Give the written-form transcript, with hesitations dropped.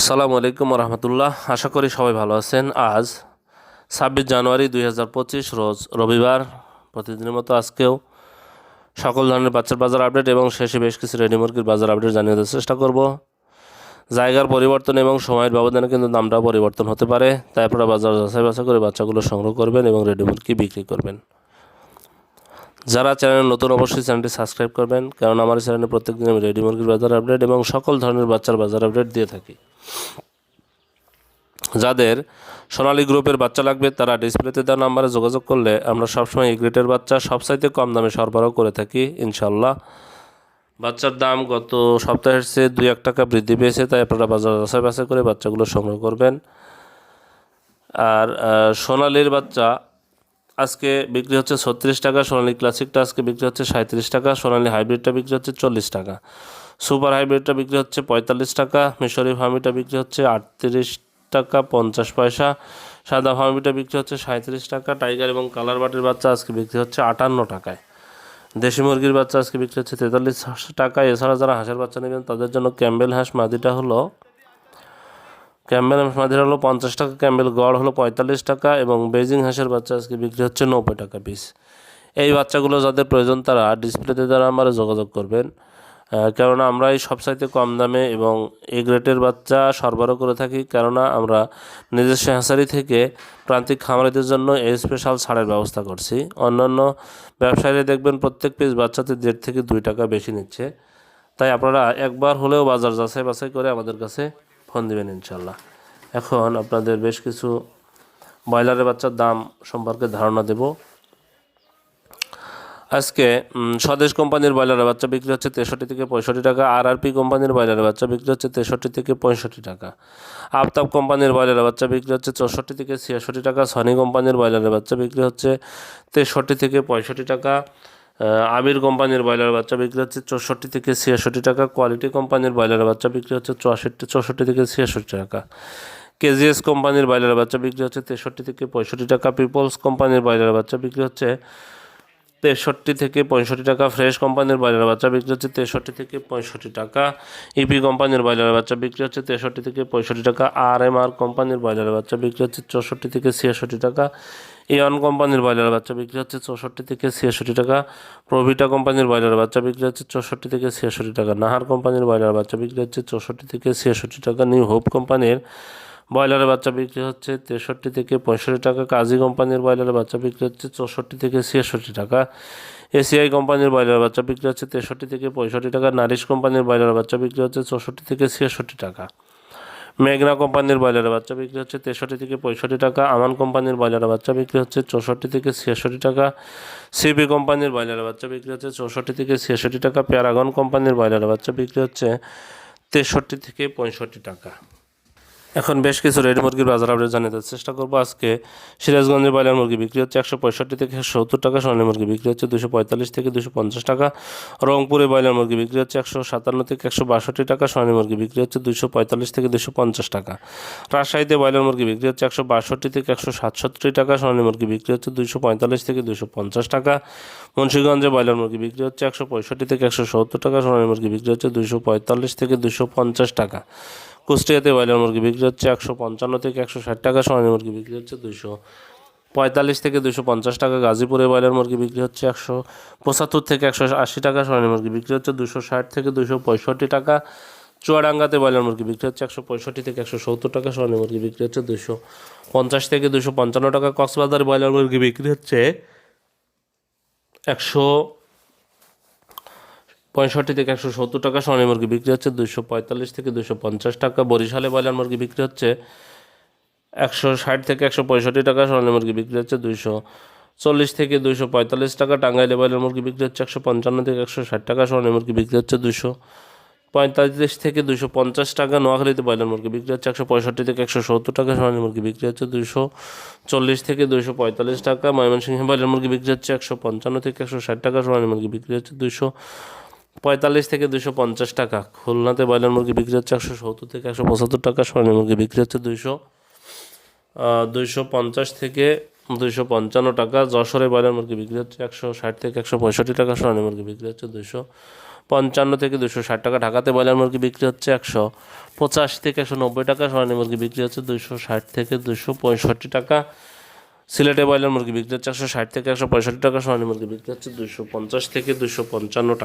আসসালামু আলাইকুম রহমতুল্লাহ। আশা করি সবাই ভালো আছেন। আজ 26 জানুয়ারি 2025 রোজ রবিবার। প্রতিদিনের মতো আজকেও সকল ধরনের বাচ্চার বাজার আপডেট এবং শেষে বেশ কিছু রেডি মুরগির বাজার আপডেট জানিয়ে দেওয়ার চেষ্টা করব। জায়গার পরিবর্তন এবং সময়ের ব্যবধানে কিন্তু দামটাও পরিবর্তন হতে পারে, তাই আপনারা বাজার যাচাই বাছাই করে বাচ্চাগুলো সংগ্রহ করবেন এবং রেডি মুরগি বিক্রি করবেন। যারা চ্যানেল নতুন অবশ্যই চ্যানেলটি সাবস্ক্রাইব করবেন, কারণ আমার চ্যানেলে প্রত্যেকদিন আমি রেডি মুরগির বাজার আপডেট এবং সকল ধরনের বাচ্চার বাজার আপডেট দিয়ে থাকি। যাদের সোনালী গ্রুপের বাচ্চা লাগবে তারা ডিসপ্লেতে দেওয়া নাম্বারে যোগাযোগ করলে আমরা সবসময় এই গ্রেটের বাচ্চা সবচাইতে কম দামে সরবরাহ করে থাকি ইনশাল্লাহ। বাচ্চার দাম গত সপ্তাহের চেয়ে 2-1 টাকা বৃদ্ধি পেয়েছে, তাই আপনারা বাজার যাচাই বাছাই করে বাচ্চাগুলো সংগ্রহ করবেন। আর সোনালির বাচ্চা আজকে বিক্রি হচ্ছে 36 টাকা, সোনালী ক্লাসিকটা আজকে বিক্রি হচ্ছে 37 টাকা, সোনালী হাইব্রিডটা বিক্রি হচ্ছে 40 টাকা, সুপার হাইব্রিডটা বিক্রি হচ্ছে 45 টাকা, মিশরি ফার্মিটা বিক্রি হচ্ছে 38 টাকা 50 পয়সা, সাদা ফার্মিটা বিক্রি হচ্ছে 37 টাকা, টাইগার এবং কালার বাটির বাচ্চা আজকে বিক্রি হচ্ছে 58 টাকায়, দেশি মুরগির বাচ্চা আজকে বিক্রি হচ্ছে 43 টাকা। এছাড়া যারা হাঁসের বাচ্চা নেবেন তাদের জন্য ক্যাম্বেল হাঁস মাদিটা হলো 50 টাকা, ক্যাম্বেল গড় হলো 45 টাকা এবং বেজিং হাঁসের বাচ্চা আজকে বিক্রি হচ্ছে 90 টাকা পিস। এই বাচ্চাগুলো যাদের প্রয়োজন তারা ডিসপ্লেতে দ্বারা আমরা যোগাযোগ করবেন, কেননা আমরা এই সবচাইতে কম দামে এবং এই গ্রেটের বাচ্চা সরবরাহ করে থাকি, কেননা আমরা নিজস্ব হ্যাচারি থেকে প্রান্তিক খামারিদের জন্য এই স্পেশাল ছাড়ের ব্যবস্থা করছি। অন্যান্য ব্যবসায়ীরা দেখবেন প্রত্যেক পিস বাচ্চাতে 1.5 থেকে 2 টাকা বেশি নিচ্ছে, তাই আপনারা একবার হলেও বাজার যাচাই বাছাই করে আমাদের কাছে ফোন দিবেন ইনশাল্লাহ। এখন আপনাদের বেশ কিছু ব্রয়লারের বাচ্চার দাম সম্পর্কে ধারণা দেব। আজকে স্বদেশ কোম্পানির ব্রয়লারের বাচ্চা বিক্রি হচ্ছে 63 থেকে 65 টাকা, RRP কোম্পানির ব্রয়লারের বাচ্চা বিক্রি হচ্ছে 63 থেকে 65 টাকা, আফতাব কোম্পানির ব্রয়লারের বাচ্চা বিক্রি হচ্ছে 64 থেকে 66 টাকা, সনি কোম্পানির ব্রয়লারের বাচ্চা বিক্রি হচ্ছে 63 থেকে 65 টাকা, আবির কোম্পানির ব্রয়লারের বাচ্চা বিক্রি হচ্ছে 64 থেকে 66 টাকা, কোয়ালিটি কোম্পানির ব্রয়লারের বাচ্চা বিক্রি হচ্ছে 64 থেকে 66 টাকা, কেজিএস কোম্পানির ব্রয়লারের বাচ্চা বিক্রি হচ্ছে 63 থেকে 65 টাকা, পিপলস কোম্পানির ব্রয়লারের বাচ্চা বিক্রি হচ্ছে 63 থেকে 65 টাকা, ফ্রেশ কোম্পানির ব্রয়লারের বাচ্চা বিক্রি হচ্ছে 63 থেকে 65 টাকা, ইপি কোম্পানির ব্রয়লারের বাচ্চা বিক্রি হচ্ছে 63 থেকে 65 টাকা, RMR কোম্পানির ব্রয়লারের বাচ্চা বিক্রি হচ্ছে 64 থেকে 66 টাকা, ইয়ন কোম্পানির ব্রয়লারের বাচ্চা বিক্রি হচ্ছে 64 থেকে 66 টাকা, প্রভিটা কোম্পানির ব্রয়লারের বাচ্চা বিক্রি হচ্ছে 64 থেকে 66 টাকা, নাহার কোম্পানির ব্রয়লারের বাচ্চা বিক্রি হচ্ছে 64 থেকে 66 টাকা, নিউ হোপ কোম্পানির ব্রয়লারের বাচ্চা বিক্রি হচ্ছে 63 থেকে 65 টাকা, কাজী কোম্পানির ব্রয়লারের বাচ্চা বিক্রি হচ্ছে 64 থেকে 66 টাকা, এসিআই কোম্পানির ব্রয়লারের বাচ্চা বিক্রি হচ্ছে 63 থেকে 65 টাকা, নারিশ কোম্পানির ব্রয়লারের বাচ্চা বিক্রি হচ্ছে 64 থেকে 66 টাকা, মেঘনা কোম্পানির ব্রয়লারের বাচ্চা বিক্রি হচ্ছে 63 থেকে 65 টাকা, আমান কোম্পানির ব্রয়লারের বাচ্চা বিক্রি হচ্ছে 64 থেকে 66 টাকা, সিবি কোম্পানির ব্রয়লারের বাচ্চা বিক্রি হচ্ছে 64 থেকে 66 টাকা, প্যারাগন কোম্পানির ব্রয়লারের বাচ্চা বিক্রি হচ্ছে 63 থেকে 65 টাকা। এখন বেশ কিছু রেডি মুরগির বাজার আপডেট জানিয়ে দেওয়ার চেষ্টা করবো। আজকে সিরাজগঞ্জের ব্রয়লার মুরগি বিক্রি হচ্ছে 165 থেকে 70 টাকা, সোনালী মুরগি বিক্রি হচ্ছে 245 থেকে 250 টাকা, রংপুরে ব্রয়লার মুরগি বিক্রি হচ্ছে 157 থেকে 162 টাকা, সোনালী মুরগি বিক্রি হচ্ছে 245 থেকে 250 টাকা, রাজশাহীতে ব্রয়লার মুরগি বিক্রি হচ্ছে 162 থেকে 167 টাকা, সোনালী মুরগি বিক্রি হচ্ছে 245 থেকে 250 টাকা, মুন্সিগঞ্জে ব্রয়লার মুরগি বিক্রি হচ্ছে 165 থেকে 170 টাকা, সোনালী মুরগি বিক্রি হচ্ছে 245 থেকে 250 টাকা, কুষ্টিয়াতে ব্রয়লার মুরগি বিক্রি হচ্ছে 155 থেকে 160 টাকা, সোনালী মুরগি বিক্রি হচ্ছে 245 থেকে 250 টাকা, গাজীপুরে ব্রয়লার মুরগি বিক্রি হচ্ছে 175 থেকে 180 টাকা, সোনালী মুরগি বিক্রি হচ্ছে 260 থেকে 265 টাকা, চুয়াডাঙ্গাতে ব্রয়লার মুরগি বিক্রি হচ্ছে 165 থেকে 170 টাকা, সোনালী মুরগি বিক্রি হচ্ছে 250 থেকে 255 টাকা, কক্সবাজার ব্রয়লার মুরগি বিক্রি হচ্ছে 165 থেকে 170 টাকা, সোনালী মুরগি বিক্রি হচ্ছে 245 থেকে 250 টাকা, বরিশালে ব্রয়লার মুরগি বিক্রি হচ্ছে 160 থেকে 165 টাকা, সোনালী মুরগি বিক্রি হচ্ছে 240 থেকে 245 টাকা, টাঙ্গাইলে ব্রয়লার মুরগি বিক্রি হচ্ছে 155 থেকে 160 টাকা, সোনালী মুরগি বিক্রি হচ্ছে 245 থেকে 250 টাকা, নোয়াখালীতে ব্রয়লার মুরগি বিক্রি হচ্ছে 165 থেকে 170 টাকা, সোনালী মুরগি বিক্রি হচ্ছে 240 থেকে 245 টাকা, ময়মনসিংহে ব্রয়লার মুরগি বিক্রি হচ্ছে 155 থেকে 160 টাকা, সোনালী মুরগি বিক্রি হচ্ছে 245 থেকে 250 টাকা, খুলনাতে ব্রয়লার মুরগি বিক্রি হচ্ছে 170 থেকে 175 টাকা, সোনালী মুরগি বিক্রি হচ্ছে 250 থেকে 255 টাকা, যশোরে ব্রয়লার মুরগি বিক্রি হচ্ছে 160 থেকে 165 টাকা, সোনালী মুরগি বিক্রি হচ্ছে 55 থেকে 260 টাকা। ঢাকাতে ব্রয়লার মুরগি বিক্রি হচ্ছে 185 থেকে 190 টাকা। সোনালী মুরগি বিক্রি হচ্ছে 260 থেকে 265 টাকা। সিলেটে ব্রয়লার মুরগি বিক্রি হচ্ছে 160 থেকে 165 টাকা। সোনালী মুরগি বিক্রি হচ্ছে 250 থেকে 255 টাকা।